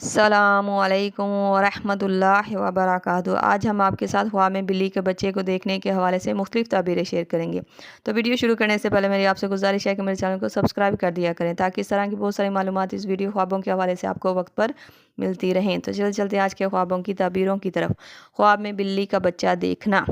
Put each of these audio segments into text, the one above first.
السلام علیکم ورحمۃ اللہ وبرکاتہ۔ آج ہم آپ کے ساتھ خواب میں بلی کے بچے کو دیکھنے کے حوالے سے مختلف تعبیریں شیئر کریں گے۔ تو ویڈیو شروع کرنے سے پہلے میری آپ سے گزارش ہے کہ میرے چینل کو سبسکرائب کر دیا کریں تاکہ اس طرح کی بہت ساری معلومات اس ویڈیو خوابوں کے حوالے سے آپ کو وقت پر ملتی رہیں۔ تو چلتے آج کے خوابوں کی تعبیروں کی طرف۔ خواب میں بلی کا بچہ دیکھنا۔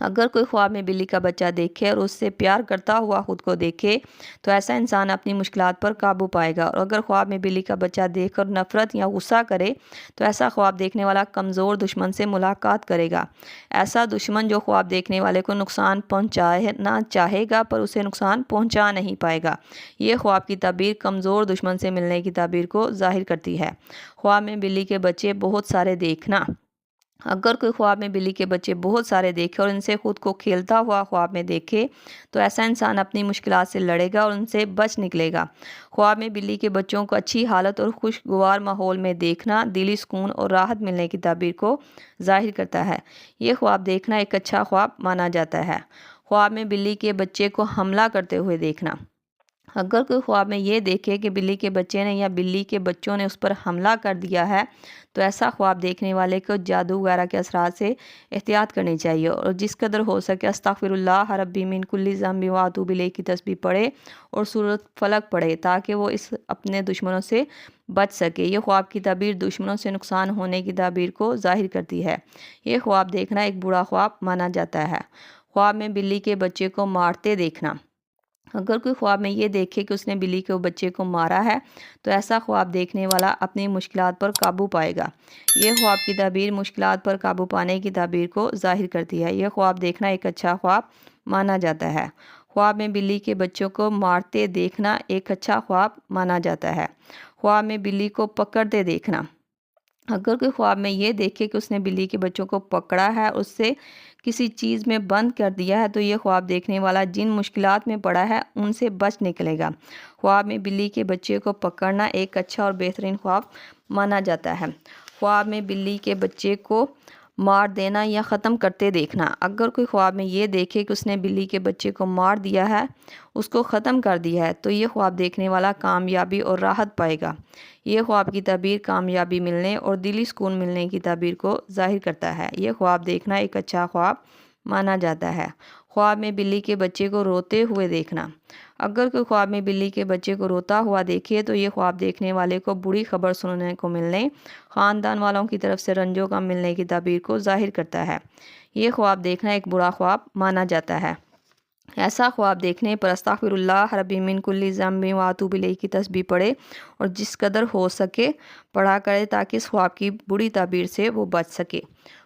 اگر کوئی خواب میں بلی کا بچہ دیکھے اور اس سے پیار کرتا ہوا خود کو دیکھے تو ایسا انسان اپنی مشکلات پر قابو پائے گا، اور اگر خواب میں بلی کا بچہ دیکھ کر نفرت یا غصہ کرے تو ایسا خواب دیکھنے والا کمزور دشمن سے ملاقات کرے گا۔ ایسا دشمن جو خواب دیکھنے والے کو نقصان پہنچانا چاہے گا پر اسے نقصان پہنچا نہیں پائے گا۔ یہ خواب کی تعبیر کمزور دشمن سے ملنے کی تعبیر کو ظاہر کرتی ہے۔ خواب میں بلی کے بچے بہت سارے دیکھنا۔ اگر کوئی خواب میں بلی کے بچے بہت سارے دیکھے اور ان سے خود کو کھیلتا ہوا خواب میں دیکھے تو ایسا انسان اپنی مشکلات سے لڑے گا اور ان سے بچ نکلے گا۔ خواب میں بلی کے بچوں کو اچھی حالت اور خوشگوار ماحول میں دیکھنا دلی سکون اور راحت ملنے کی تعبیر کو ظاہر کرتا ہے۔ یہ خواب دیکھنا ایک اچھا خواب مانا جاتا ہے۔ خواب میں بلی کے بچے کو حملہ کرتے ہوئے دیکھنا۔ اگر کوئی خواب میں یہ دیکھے کہ بلی کے بچے نے یا بلی کے بچوں نے اس پر حملہ کر دیا ہے تو ایسا خواب دیکھنے والے کو جادو وغیرہ کے اثرات سے احتیاط کرنی چاہیے، اور جس قدر ہو سکے استغفر اللہ ربی من کل ذنب واتوب الیہ کی تسبیح پڑھے اور سورۃ فلق پڑھے تاکہ وہ اس اپنے دشمنوں سے بچ سکے۔ یہ خواب کی تعبیر دشمنوں سے نقصان ہونے کی تعبیر کو ظاہر کرتی ہے۔ یہ خواب دیکھنا ایک برا خواب مانا جاتا ہے۔ خواب میں بلی کے بچے کو مارتے دیکھنا۔ اگر کوئی خواب میں یہ دیکھے کہ اس نے بلی کے بچے کو مارا ہے تو ایسا خواب دیکھنے والا اپنی مشکلات پر قابو پائے گا۔ یہ خواب کی تعبیر مشکلات پر قابو پانے کی تعبیر کو ظاہر کرتی ہے۔ یہ خواب دیکھنا ایک اچھا خواب مانا جاتا ہے۔ خواب میں بلی کے بچوں کو مارتے دیکھنا ایک اچھا خواب مانا جاتا ہے۔ خواب میں بلی کو پکڑتے دیکھنا۔ اگر کوئی خواب میں یہ دیکھے کہ اس نے بلی کے بچوں کو پکڑا ہے اور اس سے کسی چیز میں بند کر دیا ہے تو یہ خواب دیکھنے والا جن مشکلات میں پڑا ہے ان سے بچ نکلے گا۔ خواب میں بلی کے بچے کو پکڑنا ایک اچھا اور بہترین خواب مانا جاتا ہے۔ خواب میں بلی کے بچے کو مار دینا یا ختم کرتے دیکھنا۔ اگر کوئی خواب میں یہ دیکھے کہ اس نے بلی کے بچے کو مار دیا ہے، اس کو ختم کر دیا ہے تو یہ خواب دیکھنے والا کامیابی اور راحت پائے گا۔ یہ خواب کی تعبیر کامیابی ملنے اور دلی سکون ملنے کی تعبیر کو ظاہر کرتا ہے۔ یہ خواب دیکھنا ایک اچھا خواب مانا جاتا ہے۔ خواب میں بلی کے بچے کو روتے ہوئے دیکھنا۔ اگر کوئی خواب میں بلی کے بچے کو روتا ہوا دیکھے تو یہ خواب دیکھنے والے کو بری خبر سننے کو ملنے، خاندان والوں کی طرف سے رنج و غم ملنے کی تعبیر کو ظاہر کرتا ہے۔ یہ خواب دیکھنا ایک برا خواب مانا جاتا ہے۔ ایسا خواب دیکھنے پر استغفر اللہ ربی من کل ذنب واتوب الیہ کی تسبیح پڑھے اور جس قدر ہو سکے پڑھا کرے تاکہ اس خواب کی بری تعبیر سے وہ بچ سکے۔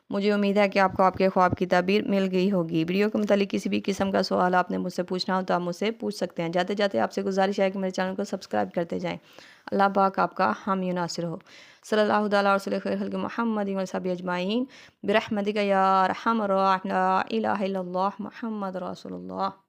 مجھے امید ہے کہ آپ کو آپ کے خواب کی تعبیر مل گئی ہوگی۔ ویڈیو کے متعلق کسی بھی قسم کا سوال آپ نے مجھ سے پوچھنا ہو تو آپ مجھ سے پوچھ سکتے ہیں۔ جاتے جاتے آپ سے گزارش ہے کہ میرے چینل کو سبسکرائب کرتے جائیں۔ اللہ پاک آپ کا حامی و ناصر ہو۔ صلی اللہ تعالیٰ رسول خیر خلق محمد و صحبہ اجمعین برحمتک یا ارحم الراحمین، لا الہ الا اللہ محمد رسول اللہ۔